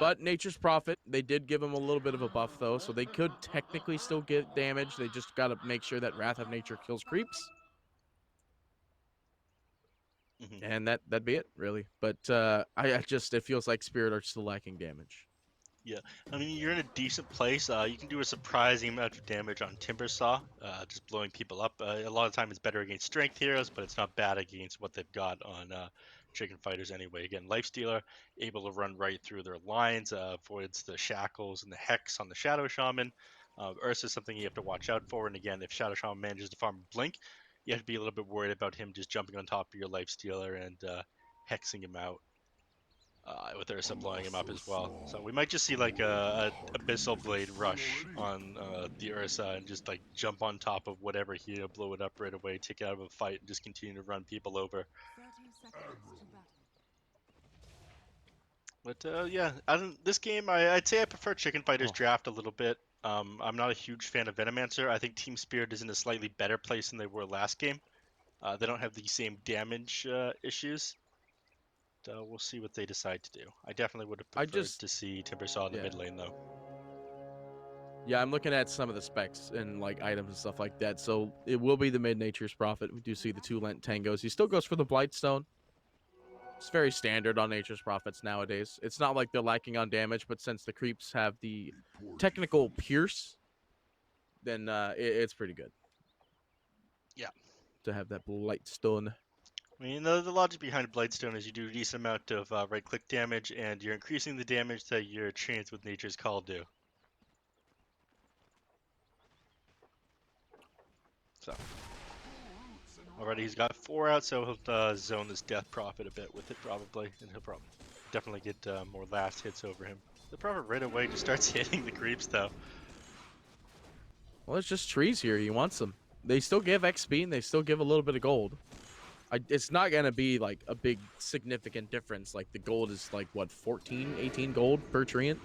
But Nature's Prophet, they did give him a little bit of a buff, though, so they could technically still get damage. They just got to make sure that Wrath of Nature kills creeps. And that'd be it, really. But I just, it feels like Spirit are still lacking damage. Yeah, I mean, you're in a decent place. You can do a surprising amount of damage on Timbersaw, just blowing people up. A lot of time it's better against strength heroes, but it's not bad against what they've got on chicken fighters anyway. Again, Lifestealer, able to run right through their lines, avoids the shackles and the hex on the Shadow Shaman. Ursa is something you have to watch out for, and again, if Shadow Shaman manages to farm Blink, you have to be a little bit worried about him just jumping on top of your Lifestealer and hexing him out. With Ursa blowing him up as well. So we might just see like a Abyssal Blade rush on the Ursa and just like jump on top of whatever here, blow it up right away, take it out of a fight, and just continue to run people over. 30 seconds to battle. But yeah, this game, I'd say I prefer Chicken Fighter's draft a little bit. I'm not a huge fan of Venomancer. I think Team Spirit is in a slightly better place than they were last game. They don't have the same damage issues. We'll see what they decide to do. I definitely would have preferred to see Timbersaw in the mid lane, though. Yeah, I'm looking at some of the specs and like items and stuff like that. So it will be the mid Nature's Prophet. We do see the 2 Lent Tangos. He still goes for the Blightstone. It's very standard on Nature's Prophets nowadays. It's not like they're lacking on damage, but since the creeps have the technical pierce, then it's pretty good. Yeah. To have that Blightstone. I mean, the logic behind Blightstone is you do a decent amount of right-click damage, and you're increasing the damage that your chains with Nature's Call do. So, already he's got 4 out, so he'll zone this Death Prophet a bit with it probably, and he'll probably definitely get more last hits over him. The Prophet right away just starts hitting the creeps, though. Well, it's just trees here. He wants them. They still give XP, and they still give a little bit of gold. It's not going to be like a big significant difference. Like the gold is like, what, 14, 18 gold per treant?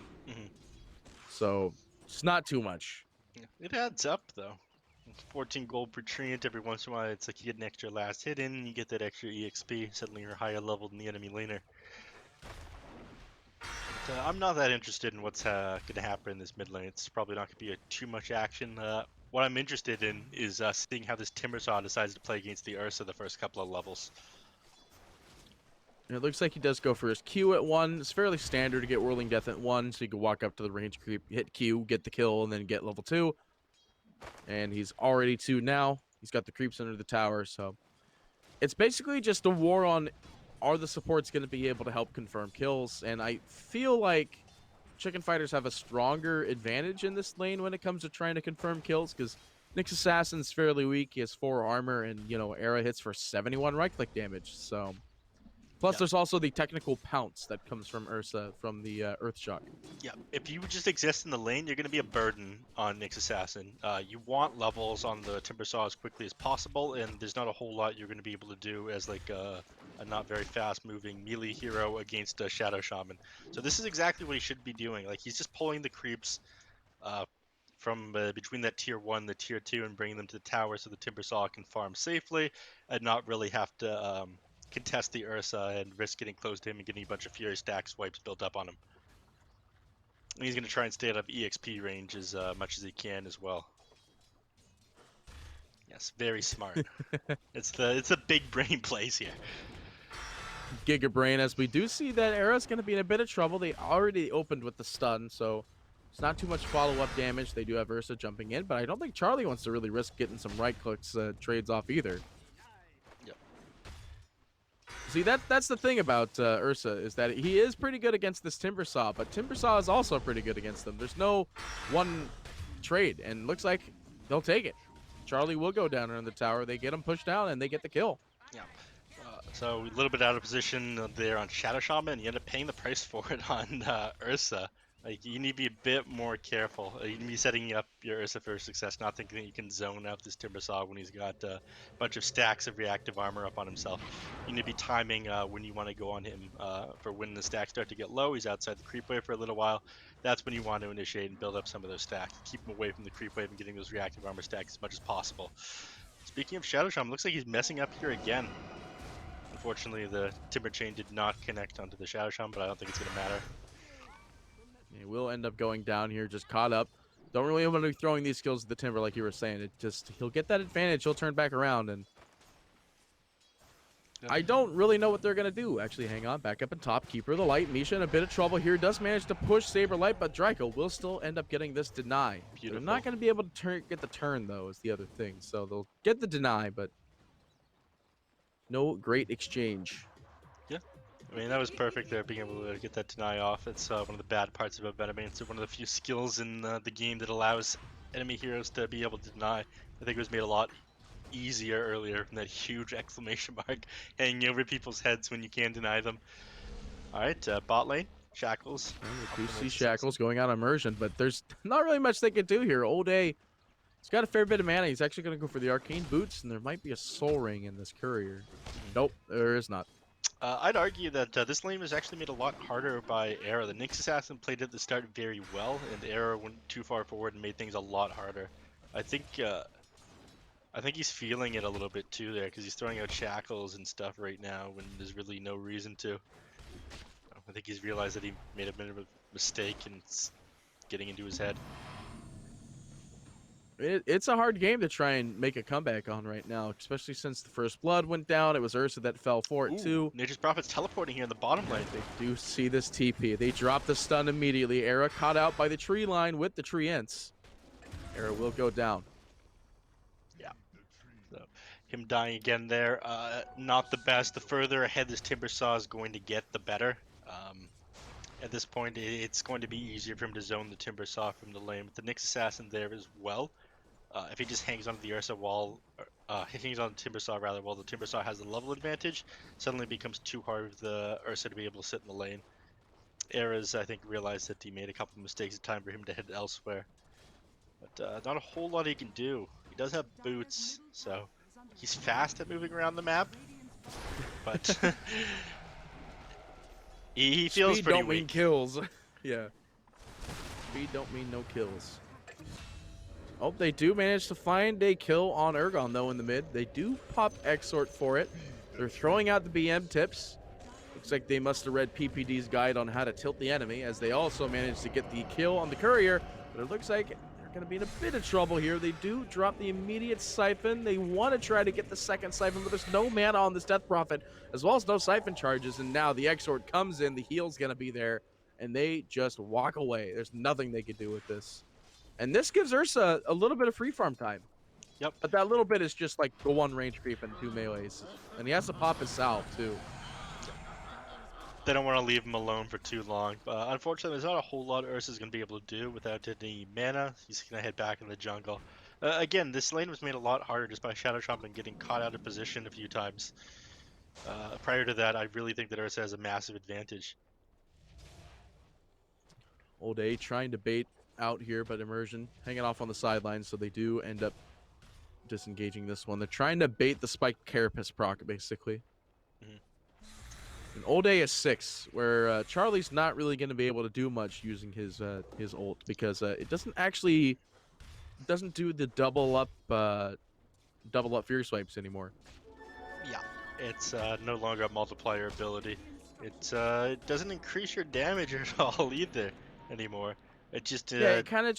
So it's not too much. It adds up, though. 14 gold per treant. Every once in a while, it's like you get an extra last hit in, and you get that extra EXP. Suddenly you're higher level than the enemy laner. But, I'm not that interested in what's going to happen in this mid lane. It's probably not going to be too much action. What I'm interested in is seeing how this Timbersaw decides to play against the Ursa the first couple of levels. It looks like he does go for his Q at 1. It's fairly standard to get Whirling Death at 1, so you can walk up to the range creep, hit Q, get the kill, and then get level 2. And he's already 2 now. He's got the creeps under the tower, so it's basically just a war on, are the supports going to be able to help confirm kills? And I feel like Chicken Fighters have a stronger advantage in this lane when it comes to trying to confirm kills, because Nyx Assassin's fairly weak. He has 4 armor, and, you know, Era hits for 71 right-click damage, so... Plus, there's also the technical pounce that comes from Ursa from the Earth Shock. Yeah, if you just exist in the lane, you're going to be a burden on Nyx Assassin. You want levels on the Timbersaw as quickly as possible, and there's not a whole lot you're going to be able to do as like a not very fast-moving melee hero against a Shadow Shaman. So this is exactly what he should be doing. Like, he's just pulling the creeps from between that tier 1 and the tier 2 and bringing them to the tower so the Timbersaw can farm safely and not really have to... contest the Ursa and risk getting close to him and getting a bunch of Fury stack swipes built up on him. And he's going to try and stay out of EXP range as much as he can as well. Yes, very smart. It's a big brain plays here. Giga Brain, as we do see that Era's going to be in a bit of trouble. They already opened with the stun, so it's not too much follow-up damage. They do have Ursa jumping in, but I don't think Charlie wants to really risk getting some right clicks trades off either. See, that's the thing about Ursa, is that he is pretty good against this Timbersaw, but Timbersaw is also pretty good against them. There's no one trade, and looks like they'll take it. Charlie will go down in the tower. They get him pushed down, and they get the kill. Yeah. So a little bit out of position there on Shadow Shaman. You end up paying the price for it on Ursa. Like, you need to be a bit more careful. You need to be setting up your Ursa for success, not thinking that you can zone out this Timbersaw when he's got a bunch of stacks of reactive armor up on himself. You need to be timing when you want to go on him for when the stacks start to get low. He's outside the creep wave for a little while. That's when you want to initiate and build up some of those stacks. Keep him away from the creep wave and getting those reactive armor stacks as much as possible. Speaking of Shadow Shaman, looks like he's messing up here again. Unfortunately, the Timber Chain did not connect onto the Shadow Shaman, but I don't think it's going to matter. will end up going down here, just caught up. Don't really want to be throwing these skills at the Timber like you were saying. It just, he'll get that advantage. He'll turn back around, and I don't really know what they're going to do. Actually, hang on. Back up in top. Keeper of the Light. Misha in a bit of trouble here. Does manage to push Saber Light, but Draco will still end up getting this deny. Beautiful. They're not going to be able to get the turn, though, is the other thing. So they'll get the deny, but no great exchange. Yeah. I mean, that was perfect there, being able to get that deny off. It's one of the bad parts about Venom. It's one of the few skills in the game that allows enemy heroes to be able to deny. I think it was made a lot easier earlier from that huge exclamation mark hanging over people's heads when you can't deny them. Alright, bot lane, Shackles. We do see Shackles going out immersion, but there's not really much they can do here. Old A, he's got a fair bit of mana. He's actually going to go for the Arcane Boots, and there might be a Soul Ring in this Courier. Nope, there is not. I'd argue that this lane was actually made a lot harder by Era. The Nyx Assassin played at the start very well, and Era went too far forward and made things a lot harder. I think he's feeling it a little bit too there, because he's throwing out Shackles and stuff right now when there's really no reason to. I think he's realized that he made a bit of a mistake and it's getting into his head. It's a hard game to try and make a comeback on right now, especially since the first blood went down. It was Ursa that fell for it too. Nature's Prophet's teleporting here in the bottom lane. They do see this TP. They drop the stun immediately. Era caught out by the tree line with the tree ents. Era will go down. Yeah. So him dying again there, not the best. The further ahead this Timbersaw is going to get, the better. At this point, it's going to be easier for him to zone the Timbersaw from the lane. With the Nyx Assassin there as well, if he just hangs onto the Ursa wall, hangs on the Timbersaw rather, while the Timbersaw has the level advantage, suddenly becomes too hard for the Ursa to be able to sit in the lane. Era's, I think, realized that he made a couple mistakes. It's time for him to head elsewhere. But not a whole lot he can do. He does have boots, so he's fast at moving around the map, but he feels Speed pretty don't weak. mean kills. Yeah. Speed don't mean no kills. Oh, they do manage to find a kill on Ergon, though, in the mid. They do pop Exort for it. They're throwing out the BM tips. Looks like they must have read PPD's guide on how to tilt the enemy, as they also managed to get the kill on the Courier. But it looks like they're going to be in a bit of trouble here. They do drop the immediate Siphon. They want to try to get the second Siphon, but there's no mana on this Death Prophet, as well as no Siphon charges. And now the Exort comes in. The heal's going to be there, and they just walk away. There's nothing they could do with this. And this gives Ursa a little bit of free farm time. Yep. But that little bit is just like the one range creep and 2 melees. And he has to pop his salve, too. They don't want to leave him alone for too long. Unfortunately, there's not a whole lot Ursa's going to be able to do without any mana. He's going to head back in the jungle. Again, this lane was made a lot harder just by Shadow Shaman getting caught out of position a few times. Prior to that, I really think that Ursa has a massive advantage. Old A trying to bait out here, but Immersion hanging off on the sidelines, so they do end up disengaging this one. They're trying to bait the spiked Carapace proc, basically. And Old A is 6, where Charlie's not really going to be able to do much using his ult, because it doesn't do the double up fear swipes anymore. Yeah, it's no longer a multiplier ability. It doesn't increase your damage at all either anymore. It just yeah, it kind of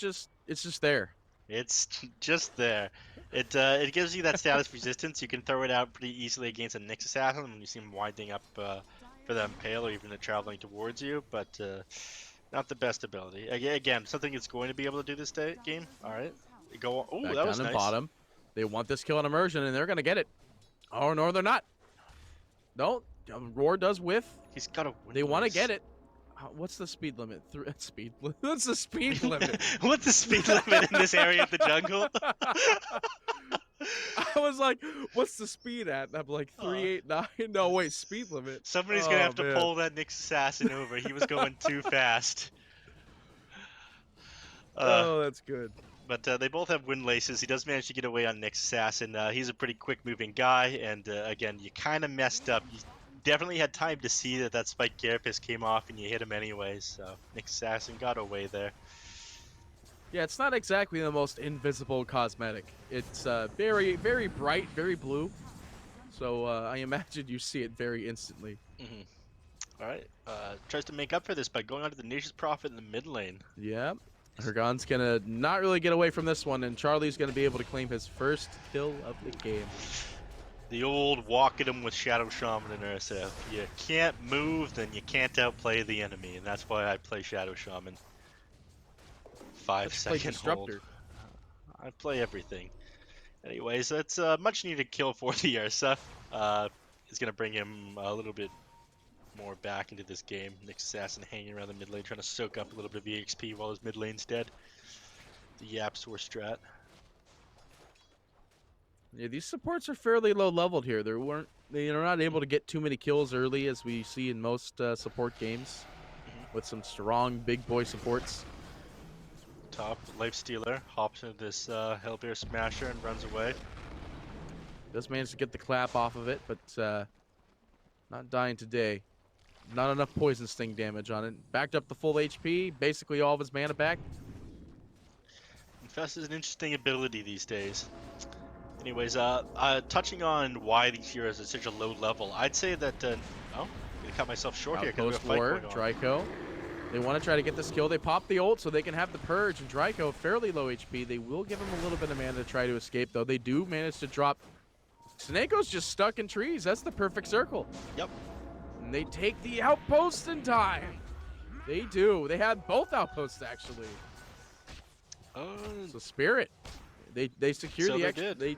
it's just there. It's just there. It gives you that status resistance. You can throw it out pretty easily against a Nyx Assassin when you see him winding up for them pale, or even they're traveling towards you, but not the best ability. Again, something it's going to be able to do this game. All right, go on. Oh, that was nice. Bottom. They want this kill on Immersion, and they're gonna get it. Oh no, they're not. No, Roar does whiff. He's got a. They want to get it. What's the speed limit? What's the speed limit? What's the speed limit in this area of the jungle? I was like, what's the speed at? And I'm like, 389. No, wait, speed limit. Somebody's going to have to pull that Nyx Assassin over. He was going too fast. Oh, that's good. But they both have wind laces. He does manage to get away on Nyx Assassin. He's a pretty quick-moving guy, and again, you kind of messed up. You definitely had time to see that Spike Carapace came off, and you hit him anyways. So Nyx Assassin got away there. Yeah, it's not exactly the most invisible cosmetic. It's very, very bright, very blue. So I imagine you see it very instantly. All right. Tries to make up for this by going onto the Nature's Prophet in the mid lane. Yeah. Hergon's gonna not really get away from this one, and Charlie's gonna be able to claim his first kill of the game. The old walk at him with Shadow Shaman and Ursa. If you can't move, then you can't outplay the enemy, and that's why I play Shadow Shaman. Let's play 5-second hold. Disruptor. I play everything. Anyways, that's a much needed kill for the Ursa. It's gonna bring him a little bit more back into this game. Nick's Assassin hanging around the mid lane, trying to soak up a little bit of EXP while his mid lane's dead. The Yapsor strat. Yeah, these supports are fairly low leveled here. They're not able to get too many kills early as we see in most support games with some strong big boy supports. Top Life Stealer hops into this Hellbear Smasher and runs away. Does manage to get the clap off of it, but not dying today. Not enough poison sting damage on it. Backed up the full HP, basically all of his mana back. Infest is an interesting ability these days. Anyways, touching on why these heroes are such a low level, I'd say that. Oh, I'm gonna cut myself short here because we have a Outpost fight War, going on. Dryco. They want to try to get this kill. They pop the ult so they can have the purge, and Dryco fairly low HP. They will give him a little bit of mana to try to escape, though. They do manage to drop. Snakeo's just stuck in trees. That's the perfect circle. Yep. And they take the outpost in time. They do. They had both outposts actually. So Spirit, they secure So the they extra. did.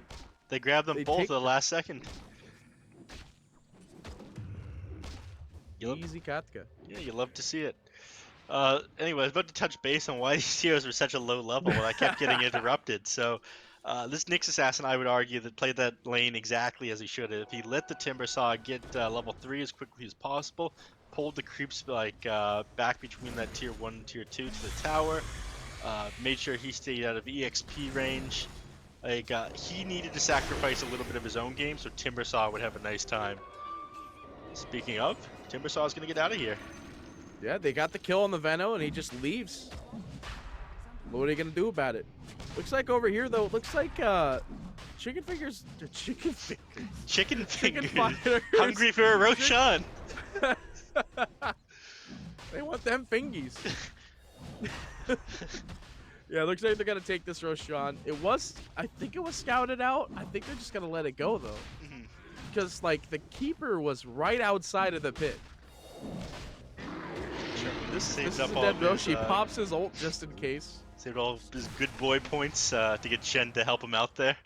They grabbed them they both take at the last second. Easy Katka. Yeah, you love to see it. Anyway, I was about to touch base on why these heroes were such a low level, and I kept getting interrupted. So, this Nyx Assassin, I would argue, that played that lane exactly as he should have. He let the Timbersaw get level 3 as quickly as possible, pulled the creeps back between that tier 1 and tier 2 to the tower, made sure he stayed out of EXP range. He needed to sacrifice a little bit of his own game so Timbersaw would have a nice time. Speaking of, Timbersaw is going to get out of here. Yeah, they got the kill on the Veno, and he just leaves. What are they gonna do about it? Looks like over here, though, it looks like chicken fingers. Chicken fingers. Chicken fingers. fighters. Hungry for a Roshan. They want them fingies. Yeah, looks like they're gonna take this Roshan. I think it was scouted out. I think they're just gonna let it go though, because like the keeper was right outside of the pit. This is a dead Roshi. Pops his ult just in case. Saved all his good boy points to get Chen to help him out there.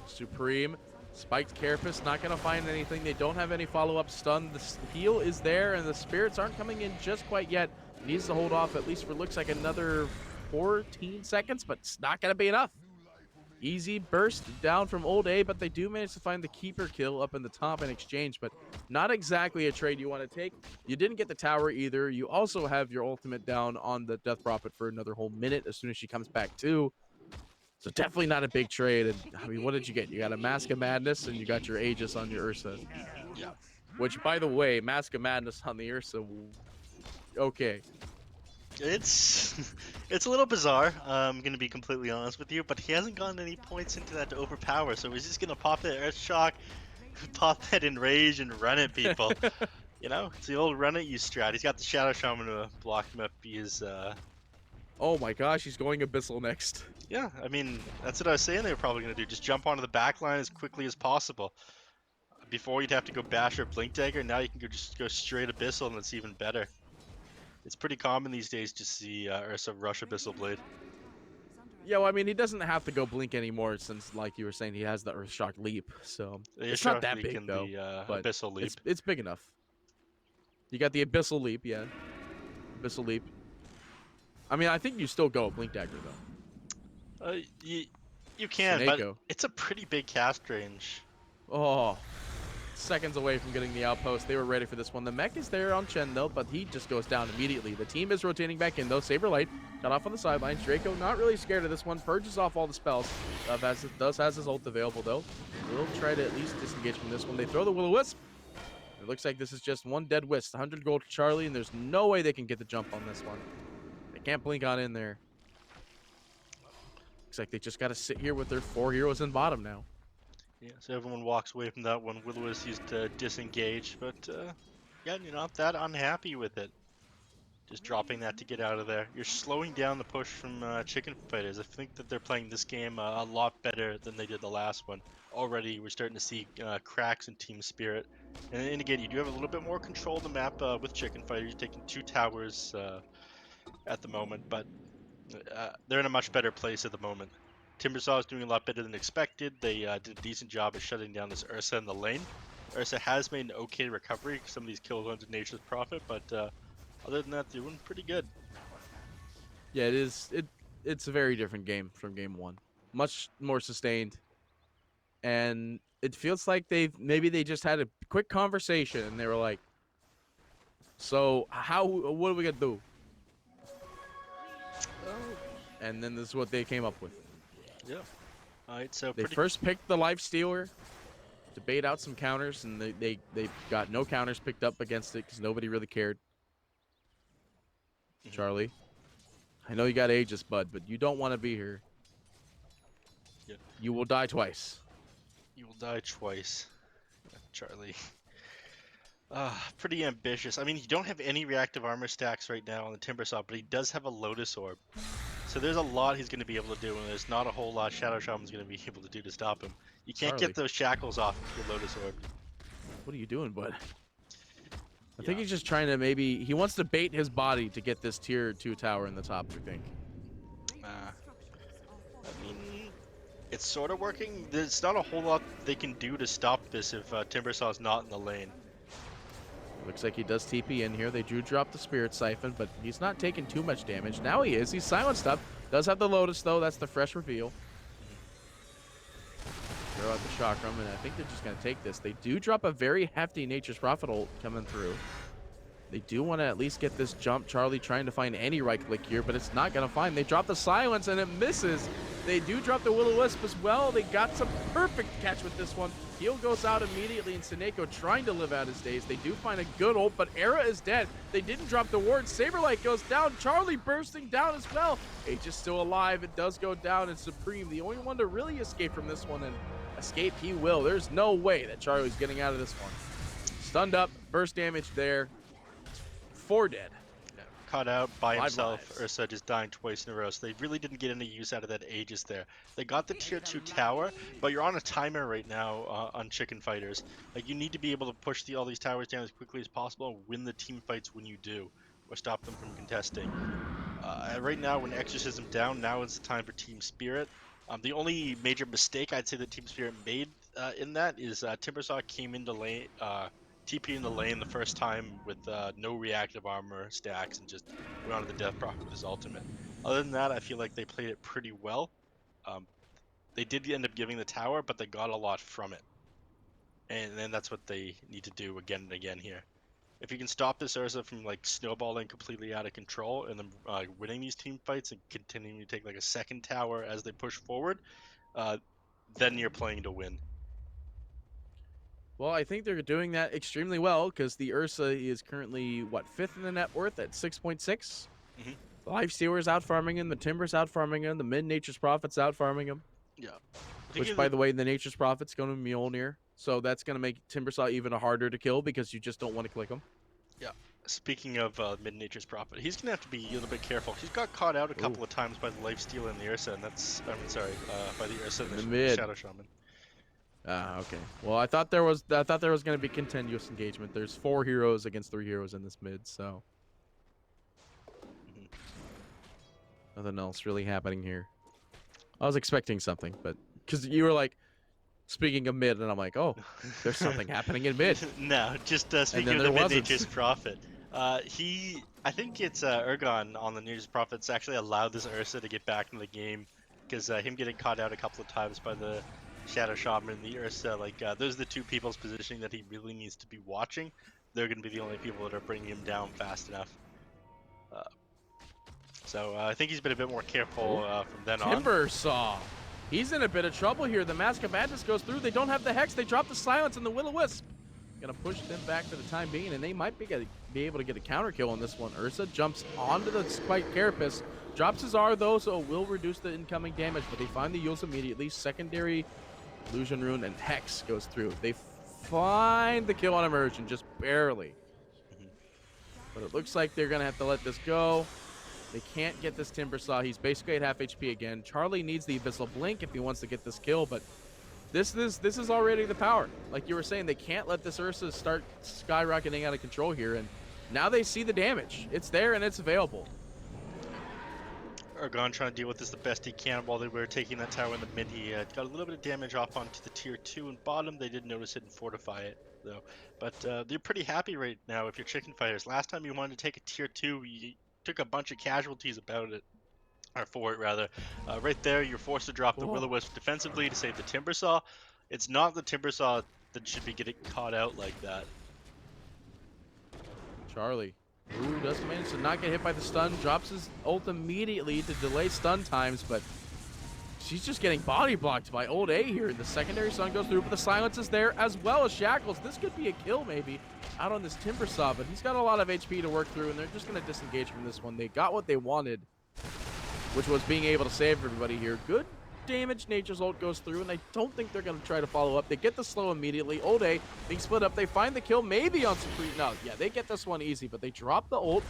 Supreme. Spiked Carapace, not going to find anything. They don't have any follow-up stun. The heal is there, and the spirits aren't coming in just quite yet. Needs to hold off at least for looks like another 14 seconds, but it's not going to be enough. Easy burst down from Old A, but they do manage to find the keeper kill up in the top in exchange, but not exactly a trade you want to take. You didn't get the tower either. You also have your ultimate down on the Death Prophet for another whole minute as soon as she comes back too. So definitely not a big trade. And I mean, what did you get? You got a Mask of Madness and you got your Aegis on your Ursa. Yeah. Which, by the way, Mask of Madness on the Ursa, okay. It's a little bizarre, I'm going to be completely honest with you, but he hasn't gotten any points into that to overpower, so he's just going to pop that Earth Shock, pop that Enrage, and run at people. You know, it's the old run at you strat. He's got the Shadow Shaman to block him up. Oh my gosh, he's going Abyssal next. Yeah, I mean, that's what I was saying they were probably going to do. Just jump onto the back line as quickly as possible. Before you'd have to go Bash or Blink Dagger, now you can just go straight Abyssal, and it's even better. It's pretty common these days to see Ursa rush Abyssal Blade. Yeah, well, I mean, he doesn't have to go Blink anymore since, like you were saying, he has the Earthshock Leap. So it's not that big, though. But Abyssal Leap. It's big enough. You got the Abyssal Leap, yeah. Abyssal Leap. I mean, I think you still go Blink Dagger, though. You can, Seneko. but it's a pretty big cast range. Oh, seconds away from getting the outpost. They were ready for this one. The mech is there on Chen, though, but he just goes down immediately. The team is rotating back in, though. Saberlight got off on the sidelines. Draco not really scared of this one. Purges off all the spells. Does has his ult available, though. Will try to at least disengage from this one. They throw the Will-O-Wisp. It looks like this is just one dead Wisp. 100 gold to Charlie, and there's no way they can get the jump on this one. They can't blink on in there. Looks like they just got to sit here with their 4 heroes in bottom now. Yeah, so everyone walks away from that one. Will-O-Wisp used to disengage, but Yeah, you're not that unhappy with it. Just dropping that to get out of there. You're slowing down the push from Chicken Fighters. I think that they're playing this game a lot better than they did the last one. Already, we're starting to see cracks in team spirit. And again, you do have a little bit more control of the map with Chicken Fighters. You're taking 2 towers at the moment, but they're in a much better place at the moment. Timbersaw is doing a lot better than expected. They did a decent job of shutting down this Ursa in the lane. Ursa has made an okay recovery. Some of these kills onto Nature's Prophet, but other than that, they're doing pretty good. Yeah, it's a very different game from game one. Much more sustained. And it feels like they just had a quick conversation and they were like, so what are we gonna do? And then this is what they came up with. Yeah. Alright, so They pretty first picked the life stealer to bait out some counters, and they got no counters picked up against it because nobody really cared. Mhm. Charlie, I know you got Aegis, bud, but you don't want to be here. Yeah. You will die twice. You will die twice, Charlie. Pretty ambitious. I mean, you don't have any reactive armor stacks right now on the Timbersaw, but he does have a Lotus Orb. So there's a lot he's going to be able to do, and there's not a whole lot Shadow Shaman's going to be able to do to stop him. You can't Charlie. get those shackles off with your Lotus Orb. What are you doing, bud? I Yeah. think he's just trying to he wants to bait his body to get this tier 2 tower in the top, I think. I mean, it's sort of working. There's not a whole lot they can do to stop this if Timbersaw's not in the lane. Looks like he does TP in here. They do drop the Spirit Siphon, but he's not taking too much damage. Now he is. He's silenced up. Does have the Lotus, though. That's the fresh reveal. Throw out the Chakram, and I think they're just going to take this. They do drop a very hefty Nature's Prophet ult coming through. They do want to at least get this jump. Charlie trying to find any right click here, but it's not going to find. They drop the Silence, and it misses. They do drop the Will-O-Wisp as well. They got some perfect catch with this one. Heal goes out immediately, and Seneko trying to live out his days. They do find a good ult, but Era is dead. They didn't drop the ward. Saberlight goes down. Charlie bursting down as well. H is still alive. It does go down, and Supreme, the only one to really escape from this one, and escape he will. There's no way that Charlie's getting out of this one. Stunned up, burst damage there. 4 dead. Yeah, caught out by 5 himself. lives. Ursa just dying twice in a row. So they really didn't get any use out of that Aegis there. They got the tier 2 tower, but you're on a timer right now on Chicken Fighters. Like, you need to be able to push all these towers down as quickly as possible and win the team fights when you do, or stop them from contesting. Right now, when Exorcism down, now is the time for Team Spirit. The only major mistake I'd say that Team Spirit made in that is Timbersaw came into lane, TP in the lane the first time with no reactive armor stacks and just went on to the Death Prophet with his ultimate. Other than that, I feel like they played it pretty well. They did end up giving the tower, but they got a lot from it. And then that's what they need to do again and again here. If you can stop this Ursa from like snowballing completely out of control and then winning these team fights and continuing to take like a second tower as they push forward, then you're playing to win. Well, I think they're doing that extremely well because the Ursa is currently, what, 5th in the net worth at 6.6? Mhm. The Lifestealer's out farming him, the Timber's out farming him, the mid Nature's Prophet's out farming him. Yeah. Which, by the way, the Nature's Prophet's going to Mjolnir. So that's going to make Timbersaw even harder to kill because you just don't want to click him. Yeah. Speaking of Mid-Nature's Prophet, he's going to have to be a little bit careful. He's got caught out a couple of times by the Lifestealer and the Ursa, and that's, by the Ursa and The the mid. Shadow Shaman. Okay. Well, I thought there was going to be continuous engagement. There's 4 heroes against 3 heroes in this mid, so Mhm. nothing else really happening here. I was expecting something, but because you were like speaking of mid, and I'm like, oh, there's something happening in mid. No, just speaking then of there the wasn't. Mid-Nature's Prophet. I think it's Ergon on the Nature's Prophets actually allowed this Ursa to get back in the game because him getting caught out a couple of times by the Shadow Shaman and the Ursa, those are the 2 people's positioning that he really needs to be watching. They're going to be the only people that are bringing him down fast enough. So I think he's been a bit more careful from then on. Timbersaw. He's in a bit of trouble here. The Mask of Madness goes through. They don't have the Hex. They drop the Silence and the Will-O-Wisp. Gonna push them back for the time being, and they might be able to get a counter kill on this one. Ursa jumps onto the Spike Carapace, drops his R though, so it will reduce the incoming damage, but they find the Eul's immediately. Secondary Illusion Rune and Hex goes through. They find the kill on Immersion, just barely. But it looks like they're going to have to let this go. They can't get this Timber Saw. He's basically at half HP again. Charlie needs the Abyssal Blink if he wants to get this kill, but this is already the power. Like you were saying, they can't let this Ursa start skyrocketing out of control here, and now they see the damage. It's there and it's available. Argon trying to deal with this the best he can while they were taking that tower in the mid. He got a little bit of damage off onto the tier 2 and bottom. They did notice it and fortify it, though. But they're pretty happy right now if you're chicken fighters. Last time you wanted to take a tier 2, you took a bunch of casualties about it. Or for it, rather. Right there, you're forced to drop the Will-O-Wisp defensively to save the Timber Saw. It's not the Timber Saw that should be getting caught out like that. Charlie, who does manage to not get hit by the stun, drops his ult immediately to delay stun times, but she's just getting body blocked by Old A here. The secondary stun goes through, but the silence is there as well as Shackles. This could be a kill maybe out on this Timber Saw, but he's got a lot of HP to work through, and they're just going to disengage from this one. They got what they wanted, which was being able to save everybody here. Good damage. Nature's ult goes through, and I don't think they're going to try to follow up. They get the slow immediately. Old A being split up. They find the kill maybe on Supreme. No, yeah, they get this one easy, but they drop the ult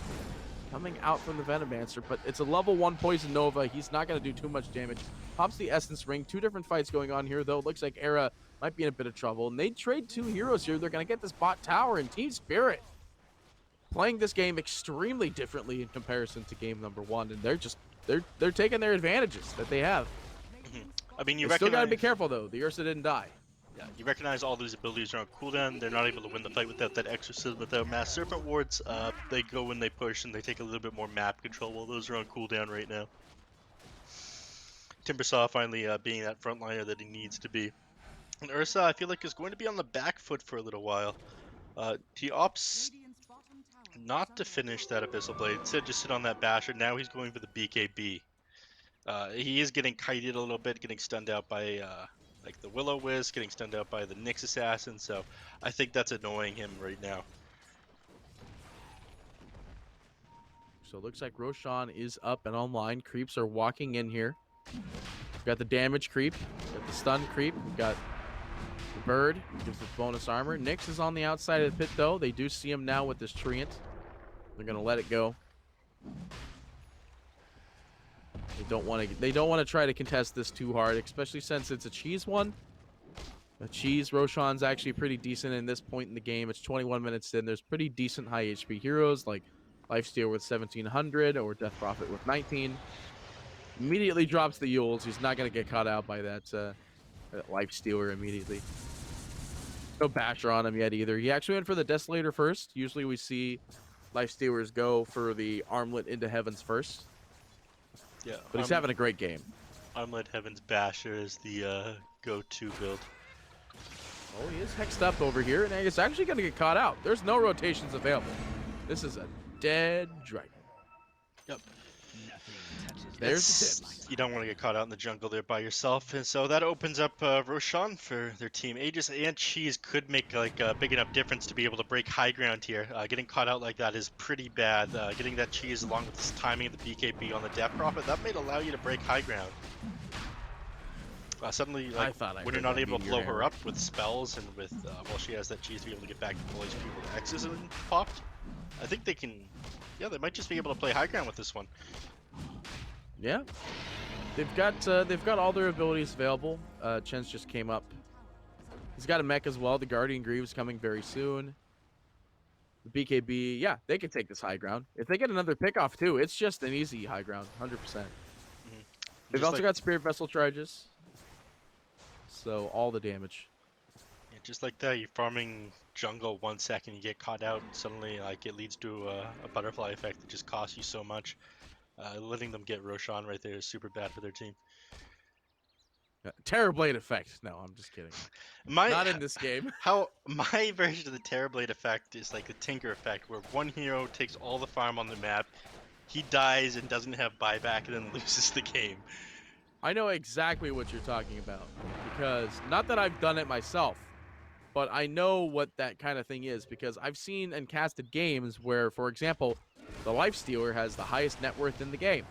coming out from the Venomancer, but it's a level 1 Poison Nova. He's not going to do too much damage. Pops the Essence Ring. 2 different fights going on here, though. It looks like Era might be in a bit of trouble, and they trade 2 heroes here. They're going to get this bot tower, and Team Spirit playing this game extremely differently in comparison to game number 1, and they're taking their advantages that they have. I mean, you still got to be careful, though. The Ursa didn't die. Yeah, you recognize all these abilities are on cooldown. They're not able to win the fight without that exorcism, without Mass Serpent Wards. They go when they push, and they take a little bit more map control while those are on cooldown right now. Timbersaw finally being that frontliner that he needs to be. And Ursa, I feel like, is going to be on the back foot for a little while. He opts not to finish that Abyssal Blade. Instead, just sit on that Basher. Now he's going for the BKB. He is getting kited a little bit, getting stunned out by like the Will-O-Wisp, getting stunned out by the Nyx Assassin, so I think that's annoying him right now. So it looks like Roshan is up and online. Creeps are walking in here. We've got the damage creep, got the stun creep, we've got the bird, gives us bonus armor. Nyx is on the outside of the pit, though. They do see him now with this Treant. They're going to let it go. They don't want to try to contest this too hard, especially since it's a cheese one. A cheese Roshan's actually pretty decent in this point in the game. It's 21 minutes in. There's pretty decent high HP heroes like Lifesteal with 1700 or Death Prophet with 19. Immediately drops the Yules. He's not going to get caught out by that Lifestealer immediately. No Basher on him yet either. He actually went for the Desolator first. Usually we see Lifestealers go for the Armlet into Heavens first. Yeah, but he's having a great game. Armlet Heaven's Basher is the go-to build. Oh, he is hexed up over here, and he's actually going to get caught out. There's no rotations available. This is a dead dragon. Yep. There's the tips. You don't want to get caught out in the jungle there by yourself, and so that opens up Roshan for their team. Aegis and Cheese could make like a big enough difference to be able to break high ground here. Getting caught out like that is pretty bad. Getting that Cheese along with this timing of the BKB on the Death Prophet, that might allow you to break high ground. Suddenly, like, when you're not able to blow her up with spells and with, well, she has that Cheese to be able to get back to full HP with X's and popped, I think they can, yeah, they might just be able to play high ground with this one. Yeah, they've got all their abilities available. Chen's just came up. He's got a mech as well. The Guardian Greaves coming very soon. The BKB, yeah, they can take this high ground. If they get another pick off too, it's just an easy high ground, 100%. They've also got Spirit Vessel charges, so all the damage. Yeah, just like that, you're farming jungle 1 second, you get caught out, and suddenly like it leads to a butterfly effect that just costs you so much. Letting them get Roshan right there is super bad for their team. Terrorblade effect. No, I'm just kidding. Not in this game. My version of the Terrorblade effect is like the Tinker effect, where one hero takes all the farm on the map, he dies and doesn't have buyback, and then loses the game. I know exactly what you're talking about, because not that I've done it myself, but I know what that kind of thing is, because I've seen and casted games where, for example, the Lifestealer has the highest net worth in the game,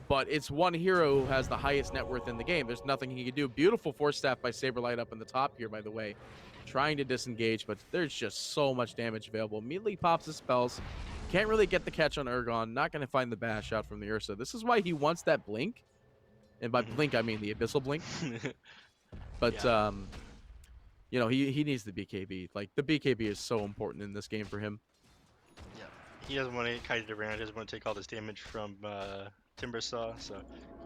but it's one hero who has the highest net worth in the game. There's nothing he can do. Beautiful Force Staff by Saberlight up in the top here, by the way. Trying to disengage, but there's just so much damage available. Immediately pops his spells. Can't really get the catch on Ergon. Not going to find the bash out from the Ursa. This is why he wants that blink. And by blink, I mean the Abyssal blink. But, Yeah. you know, he needs the BKB. Like, the BKB is so important in this game for him. Yeah, he doesn't want to get kited around. He doesn't want to take all this damage from Timbersaw, so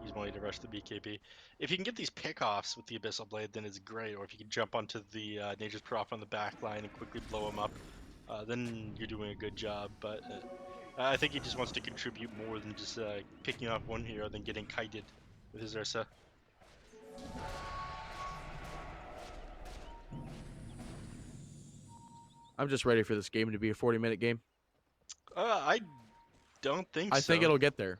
he's wanting to rush the BKB. If you can get these pickoffs with the Abyssal Blade, then it's great. Or if you can jump onto the Nature's Prophet on the back line and quickly blow him up, then you're doing a good job. But I think he just wants to contribute more than just picking off one hero than getting kited with his Ursa. I'm just ready for this game to be a 40-minute game. I don't think I so. think it'll get there.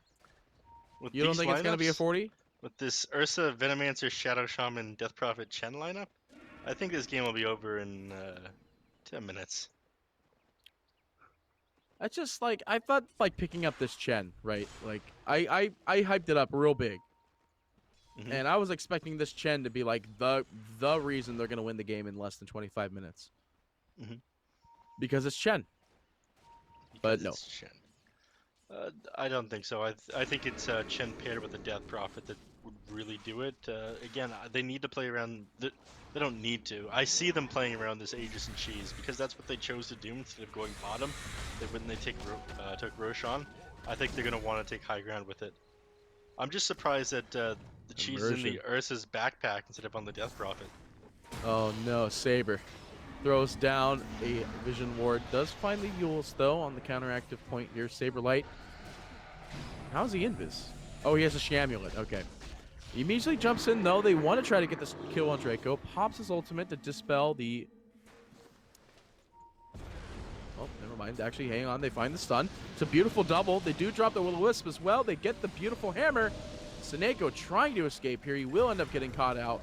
With You don't these think it's going to be a lineups, 40? With this Ursa, Venomancer, Shadow Shaman, Death Prophet, Chen lineup, I think this game will be over in 10 minutes. That's just like, I thought like picking up this Chen, right? Like I hyped it up real big. And I was expecting this Chen to be like the reason they're going to win the game in less than 25 minutes. Because it's Chen. But no. It's Chen. I don't think so. I think it's Chen paired with the Death Prophet that would really do it. Again, they need to play around. They don't need to. I see them playing around this Aegis and Cheese because that's what they chose to do instead of going bottom. When they took Roshan, I think they're going to want to take high ground with it. I'm just surprised that the Cheese is in the Ursa's backpack instead of on the Death Prophet. Oh no, Saber throws down a Vision Ward. Does find the Yules though on the counteractive point here. Saberlight. How's he invis? Oh, he has a Shamulet. Okay. He immediately jumps in though. They want to try to get this kill on Draco. Pops his ultimate to dispel the... Oh, never mind. Actually, hang on. They find the stun. It's a beautiful double. They do drop the Will-O-Wisp as well. They get the beautiful hammer. Seneko trying to escape here. He will end up getting caught out.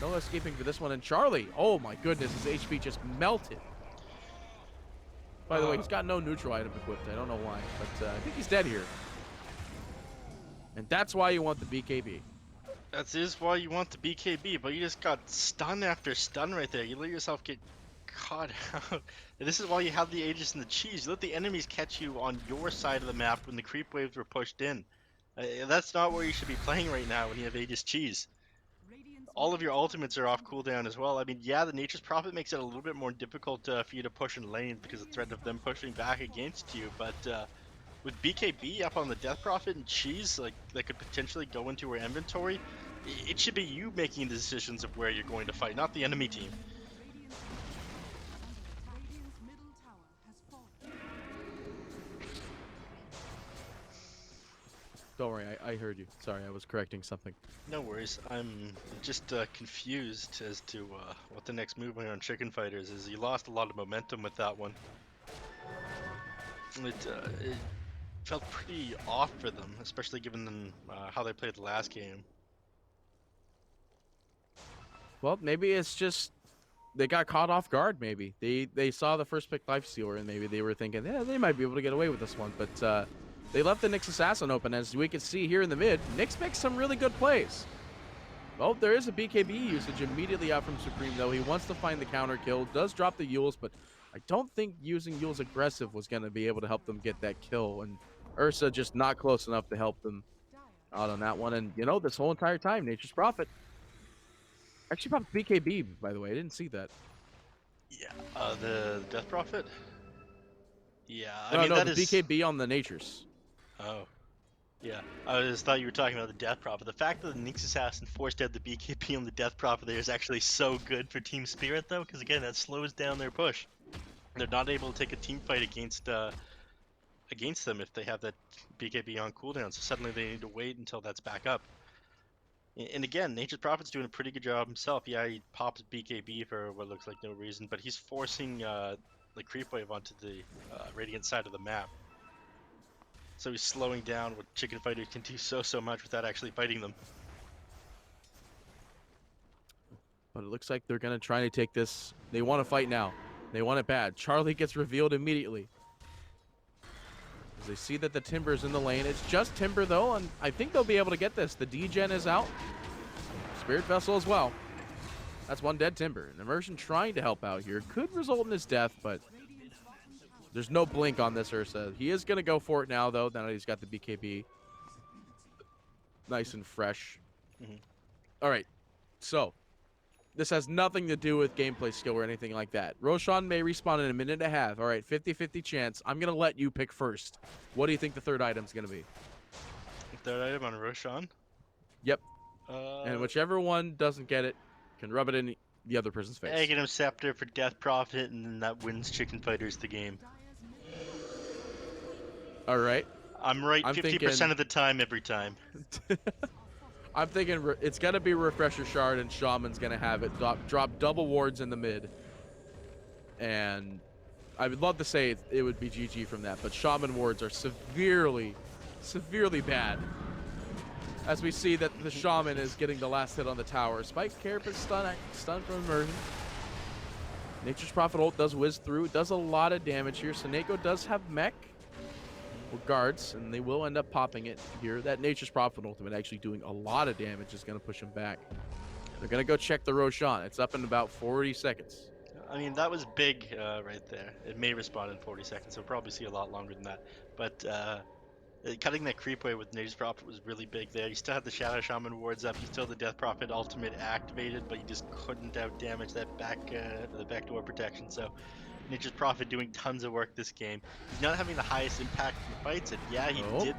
No escaping for this one. And Charlie, oh my goodness, his HP just melted. By the way, he's got no neutral item equipped. I don't know why, but I think he's dead here. And that's why you want the BKB. That is why you want the BKB, but you just got stun after stun right there. You let yourself get caught out. And this is why you have the Aegis and the Cheese. You let the enemies catch you on your side of the map when the creep waves were pushed in. That's not where you should be playing right now when you have Aegis Cheese. All of your ultimates are off cooldown as well. I mean, yeah, the Nature's Prophet makes it a little bit more difficult for you to push in lane because of the threat of them pushing back against you, but with BKB up on the Death Prophet and Cheese, like, that could potentially go into her inventory, it should be you making the decisions of where you're going to fight, not the enemy team. Don't worry, I heard you. Sorry, I was correcting something. No worries. I'm just confused as to what the next move on Chicken Fighters is. You lost a lot of momentum with that one. It felt pretty off for them, especially given how they played the last game. Well, maybe it's just they got caught off guard. Maybe they saw the first pick Lifestealer and maybe they were thinking, yeah, they might be able to get away with this one. But they left the Nyx Assassin open, as we can see here in the mid. Nyx makes some really good plays. Well, there is a BKB usage immediately out from Supreme, though. He wants to find the counter kill. Does drop the Yules, but I don't think using Yules aggressive was going to be able to help them get that kill. And Ursa just not close enough to help them out on that one. And, you know, this whole entire time, Nature's Prophet actually popped BKB, by the way. I didn't see that. Yeah, the Death Prophet? Yeah, I mean, no, the BKB on the Natures. Oh. Yeah, I just thought you were talking about the Death Prophet. The fact that the Nyx Assassin forced out the BKB on the Death Prophet there is actually so good for Team Spirit, though, because again, that slows down their push. They're not able to take a team fight against them if they have that BKB on cooldown, so suddenly they need to wait until that's back up. And again, Nature's Prophet's doing a pretty good job himself. Yeah, he pops BKB for what looks like no reason, but he's forcing the creep wave onto the Radiant side of the map. So he's slowing down what Chicken Fighters can do so much without actually fighting them. But it looks like they're going to try to take this. They want to fight now. They want it bad. Charlie gets revealed immediately. As they see that the Timber's in the lane. It's just Timber, though, and I think they'll be able to get this. The D-Gen is out. Spirit Vessel as well. That's one dead Timber. An Immersion trying to help out here. Could result in his death, but There's no blink on this Ursa. He is going to go for it now, though, now that he's got the BKB. Nice and fresh. Mhm. All right, so this has nothing to do with gameplay skill or anything like that. Roshan may respawn in a minute and a half. All right, 50-50 chance. I'm going to let you pick first. What do you think the third item's going to be? Third item on Roshan. Yep. And whichever one doesn't get it can rub it in the other person's face. Aghanim Scepter for Death Prophet, and then that wins Chicken Fighters the game. All right. I'm right I'm 50% thinking- of the time, every time. I'm thinking it's going to be Refresher Shard, and Shaman's going to have it drop double wards in the mid. And I would love to say it would be GG from that, but Shaman wards are severely bad. As we see that the Shaman is getting the last hit on the tower. Spike Carapace stun from immersion. Nature's Prophet ult does whiz through. It does a lot of damage here. Seneko does have mech or guards, and they will end up popping it here. That Nature's Prophet ultimate actually doing a lot of damage is going to push him back. They're going to go check the Roshan. It's up in about 40 seconds. I mean, that was big right there. It may respawn in 40 seconds, so we'll probably see a lot longer than that. But cutting that creep away with Nature's Prophet was really big there. You still had the Shadow Shaman wards up. You still had the Death Prophet ultimate activated, but you just couldn't out damage that the backdoor protection. So Nature's Prophet doing tons of work this game. He's not having the highest impact in the fights, and yeah, he Oh. did.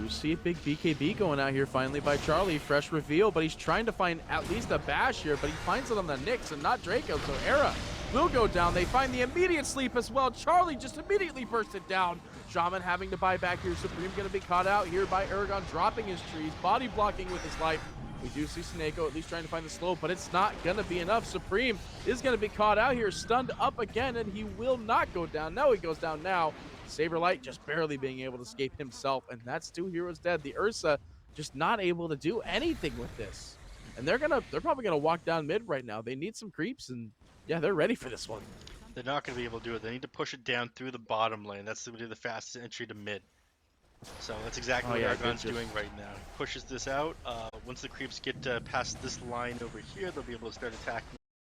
We see a big BKB going out here finally by Charlie. Fresh reveal, but he's trying to find at least a bash here, but he finds it on the Nyx and not Draco, so Era will go down. They find the immediate sleep as well. Charlie just immediately bursted down. Shaman having to buy back here. Supreme going to be caught out here by Aragon, dropping his trees, body blocking with his life. We do see Seneko at least trying to find the slow, but it's not going to be enough. Supreme is going to be caught out here, stunned up again, and he will not go down. No, he goes down now. Saberlight just barely being able to escape himself, and that's 2 heroes dead. The Ursa just not able to do anything with this. And they're probably gonna walk down mid right now. They need some creeps, and yeah, they're ready for this one. They're not going to be able to do it. They need to push it down through the bottom lane. That's the fastest entry to mid. So that's exactly what yeah, Aragon's good, doing right now. He pushes this out. Once the creeps get past this line over here, they'll be able to start attacking